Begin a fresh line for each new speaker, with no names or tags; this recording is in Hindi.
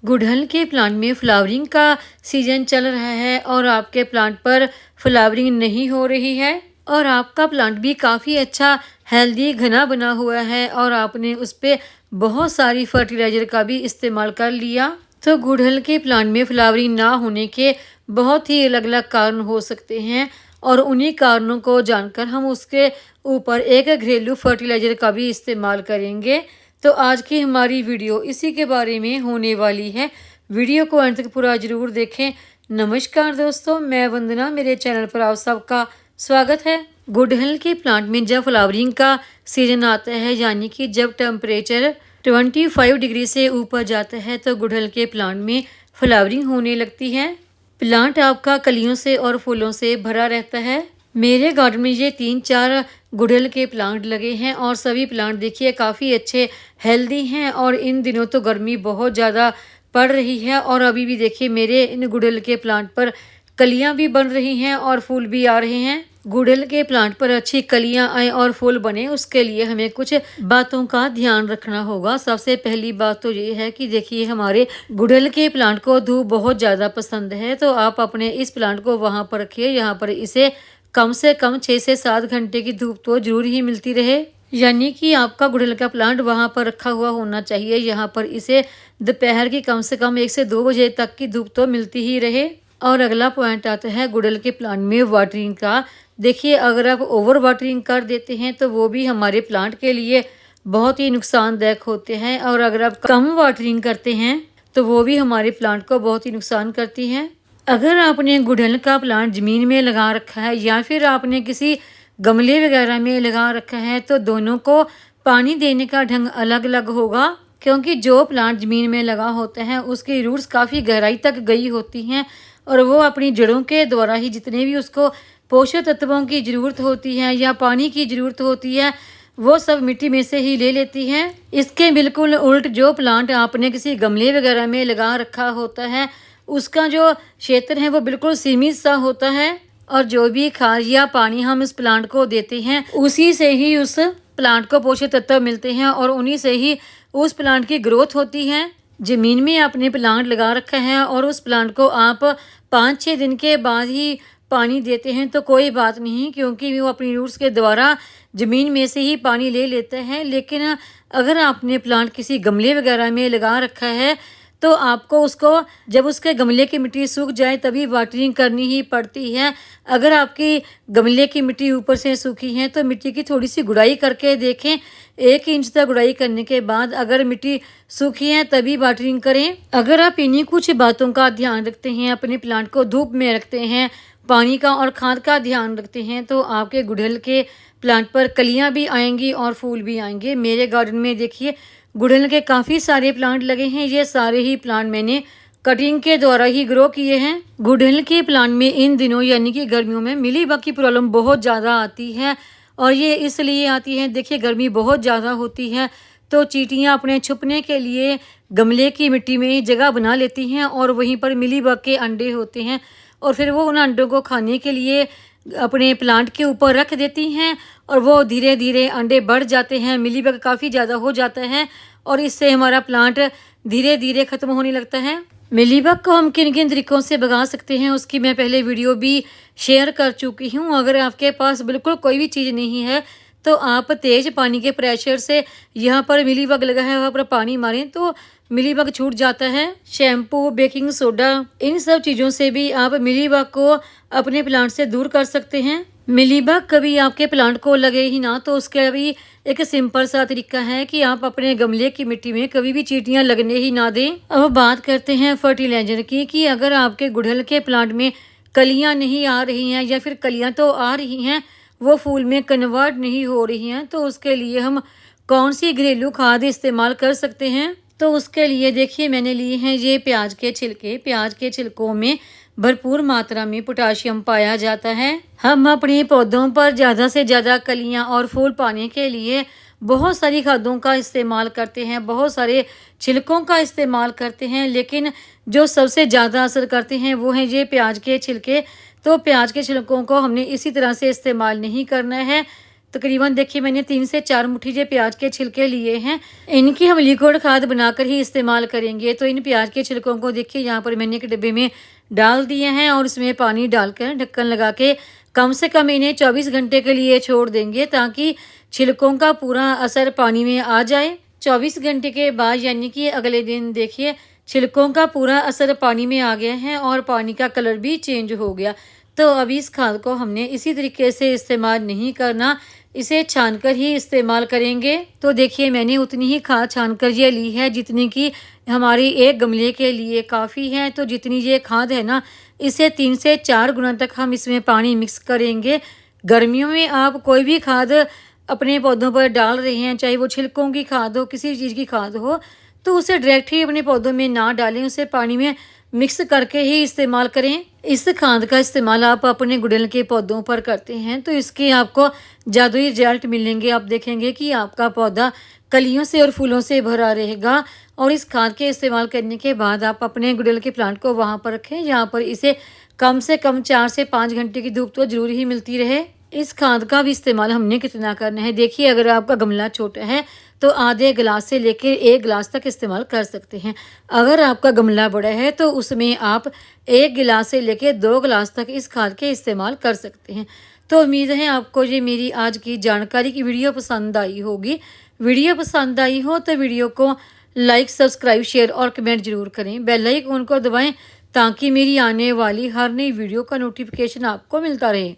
गुड़हल के प्लांट में फ्लावरिंग का सीजन चल रहा है और आपके प्लांट पर फ्लावरिंग नहीं हो रही है और आपका प्लांट भी काफ़ी अच्छा हेल्दी घना बना हुआ है और आपने उस पर बहुत सारी फर्टिलाइज़र का भी इस्तेमाल कर लिया। तो गुड़हल के प्लांट में फ्लावरिंग ना होने के बहुत ही अलग अलग कारण हो सकते हैं और उन्हीं कारणों को जानकर हम उसके ऊपर एक घरेलू फर्टिलाइज़र का भी इस्तेमाल करेंगे। तो आज की हमारी वीडियो इसी के बारे में होने वाली है। वीडियो को अंत तक पूरा ज़रूर देखें। नमस्कार दोस्तों, मैं वंदना, मेरे चैनल पर आप सबका स्वागत है। गुड़हल के प्लांट में जब फ्लावरिंग का सीजन आता है, यानी कि जब टेम्परेचर 25 डिग्री से ऊपर जाता है, तो गुड़हल के प्लांट में फ्लावरिंग होने लगती है। प्लांट आपका कलियों से और फूलों से भरा रहता है। मेरे गार्डन में ये 3-4 गुड़हल के प्लांट लगे हैं और सभी प्लांट देखिए काफ़ी अच्छे हेल्दी हैं। और इन दिनों तो गर्मी बहुत ज़्यादा पड़ रही है और अभी भी देखिए मेरे इन गुड़हल के प्लांट पर कलियां भी बन रही हैं और फूल भी आ रहे हैं। गुड़हल के प्लांट पर अच्छी कलियां आए और फूल बने, उसके लिए हमें कुछ बातों का ध्यान रखना होगा। सबसे पहली बात तो ये है कि देखिए हमारे गुड़हल के प्लांट को धूप बहुत ज़्यादा पसंद है, तो आप अपने इस प्लांट को वहाँ पर रखिए यहाँ पर इसे कम से कम 6 से 7 घंटे की धूप तो जरूर ही मिलती रहे। यानी कि आपका गुड़हल का प्लांट वहाँ पर रखा हुआ होना चाहिए, यहाँ पर इसे दोपहर की कम से कम 1 से 2 बजे तक की धूप तो मिलती ही रहे। और अगला पॉइंट आता है गुड़हल के प्लांट में वाटरिंग का। देखिए अगर आप ओवर वाटरिंग कर देते हैं तो वो भी हमारे प्लांट के लिए बहुत ही नुकसानदायक होते हैं, और अगर आप कम वाटरिंग करते हैं तो वो भी हमारे प्लांट को बहुत ही नुकसान करती हैं। अगर आपने गुड़हल का प्लांट ज़मीन में लगा रखा है या फिर आपने किसी गमले वगैरह में लगा रखा है, तो दोनों को पानी देने का ढंग अलग अलग होगा, क्योंकि जो प्लांट ज़मीन में लगा होता है उसकी रूट्स काफ़ी गहराई तक गई होती हैं और वो अपनी जड़ों के द्वारा ही जितने भी उसको पोषक तत्वों की ज़रूरत होती है या पानी की ज़रूरत होती है वो सब मिट्टी में से ही ले लेती हैं। इसके बिल्कुल उल्ट जो प्लांट आपने किसी गमले वगैरह में लगा रखा होता है उसका जो क्षेत्र है वो बिल्कुल सीमित सा होता है, और जो भी खाद या पानी हम इस प्लांट को देते हैं उसी से ही उस प्लांट को पोषक तत्व मिलते हैं और उन्हीं से ही उस प्लांट की ग्रोथ होती है। ज़मीन में आपने प्लांट लगा रखा है और उस प्लांट को आप 5-6 दिन के बाद ही पानी देते हैं तो कोई बात नहीं, क्योंकि वो अपनी रूट्स के द्वारा ज़मीन में से ही पानी ले लेते हैं। लेकिन अगर आपने प्लांट किसी गमले वगैरह में लगा रखा है तो आपको उसको जब उसके गमले की मिट्टी सूख जाए तभी वाटरिंग करनी ही पड़ती है। अगर आपकी गमले की मिट्टी ऊपर से सूखी है तो मिट्टी की थोड़ी सी गुड़ाई करके देखें। 1 इंच तक गुड़ाई करने के बाद अगर मिट्टी सूखी है तभी वाटरिंग करें। अगर आप इन्हीं कुछ बातों का ध्यान रखते हैं, अपने प्लांट को धूप में रखते हैं, पानी का और खाद का ध्यान रखते हैं, तो आपके गुड़हल के प्लांट पर कलियाँ भी आएंगी और फूल भी आएंगे। मेरे गार्डन में देखिए गुड़हल के काफ़ी सारे प्लांट लगे हैं। ये सारे ही प्लांट मैंने कटिंग के द्वारा ही ग्रो किए हैं। गुड़हल के प्लांट में इन दिनों यानी कि गर्मियों में मिलीबग की प्रॉब्लम बहुत ज़्यादा आती है, और ये इसलिए आती है, देखिए गर्मी बहुत ज़्यादा होती है तो चींटियाँ अपने छुपने के लिए गमले की मिट्टी में ही जगह बना लेती हैं और वहीं पर मिलीबग के अंडे होते हैं और फिर वो उन अंडों को खाने के लिए अपने प्लांट के ऊपर रख देती हैं और वो धीरे धीरे अंडे बढ़ जाते हैं, मिलीबग काफ़ी ज़्यादा हो जाता है और इससे हमारा प्लांट धीरे धीरे ख़त्म होने लगता है। मिलीबग को हम किन किन तरीक़ों से भगा सकते हैं उसकी मैं पहले वीडियो भी शेयर कर चुकी हूँ। अगर आपके पास बिल्कुल कोई भी चीज़ नहीं है तो आप तेज़ पानी के प्रेशर से यहाँ पर मिलीबग लगा है वहाँ पर पानी मारें तो मिलीबग छूट जाता है। शैम्पू, बेकिंग सोडा, इन सब चीज़ों से भी आप मिलीबग को अपने प्लांट से दूर कर सकते हैं। मिलीबग कभी आपके प्लांट को लगे ही ना तो उसका भी एक सिंपल सा तरीका है कि आप अपने गमले की मिट्टी में कभी भी चींटियां लगने ही ना दें। अब बात करते हैं फर्टिलाइजर की कि अगर आपके गुड़हल के प्लांट में कलियां नहीं आ रही हैं या फिर कलियां तो आ रही हैं वो फूल में कन्वर्ट नहीं हो रही हैं, तो उसके लिए हम कौन सी घरेलू खाद इस्तेमाल कर सकते हैं। तो उसके लिए देखिए मैंने लिए हैं ये प्याज के छिलके। प्याज के छिलकों में भरपूर मात्रा में पोटाशियम पाया जाता है। हम अपने पौधों पर ज़्यादा से ज़्यादा कलियां और फूल पाने के लिए बहुत सारी खादों का इस्तेमाल करते हैं, बहुत सारे छिलकों का इस्तेमाल करते हैं, लेकिन जो सबसे ज़्यादा असर करते हैं वो हैं ये प्याज के छिलके। तो प्याज के छिलकों को हमने इसी तरह से इस्तेमाल नहीं करना है। तकरीबन देखिए मैंने 3 से 4 मुट्ठी जो प्याज के छिलके लिए हैं, इनकी हम लिक्विड खाद बनाकर ही इस्तेमाल करेंगे। तो इन प्याज के छिलकों को देखिए यहाँ पर मैंने एक डिब्बे में डाल दिए हैं और इसमें पानी डालकर ढक्कन लगा के कम से कम इन्हें 24 घंटे के लिए छोड़ देंगे, ताकि छिलकों का पूरा असर पानी में आ जाए। 24 घंटे के बाद यानी कि अगले दिन देखिए छिलकों का पूरा असर पानी में आ गया है और पानी का कलर भी चेंज हो गया। तो अभी इस खाद को हमने इसी तरीके से इस्तेमाल नहीं करना, इसे छानकर ही इस्तेमाल करेंगे। तो देखिए मैंने उतनी ही खाद छानकर ये ली है जितनी कि हमारी एक गमले के लिए काफ़ी है। तो जितनी ये खाद है ना, इसे 3 से 4 गुना तक हम इसमें पानी मिक्स करेंगे। गर्मियों में आप कोई भी खाद अपने पौधों पर डाल रहे हैं, चाहे वो छिलकों की खाद हो, किसी चीज़ की खाद हो, तो उसे डायरेक्ट ही अपने पौधों में ना डालें, उसे पानी में मिक्स करके ही इस्तेमाल करें। इस खाद का इस्तेमाल आप अपने गुड़हल के पौधों पर करते हैं तो इसके आपको जादुई रिजल्ट मिलेंगे। आप देखेंगे कि आपका पौधा कलियों से और फूलों से भरा रहेगा। और इस खाद के इस्तेमाल करने के बाद आप अपने गुड़हल के प्लांट को वहाँ पर रखें जहाँ पर इसे कम से कम 4 से 5 घंटे की धूप तो जरूर ही मिलती रहे। इस खाद का भी इस्तेमाल हमने कितना करना है, देखिए अगर आपका गमला छोटा है तो आधे गिलास से लेकर 1 गिलास तक इस्तेमाल कर सकते हैं। अगर आपका गमला बड़ा है तो उसमें आप 1 गिलास से लेकर 2 गिलास तक इस खाद के इस्तेमाल कर सकते हैं। तो उम्मीद है आपको ये मेरी आज की जानकारी की वीडियो पसंद आई होगी। वीडियो पसंद आई हो तो वीडियो को लाइक, सब्सक्राइब, शेयर और कमेंट जरूर करें। बेल आइकन को दबाएं ताकि मेरी आने वाली हर नई वीडियो का नोटिफिकेशन आपको मिलता रहे।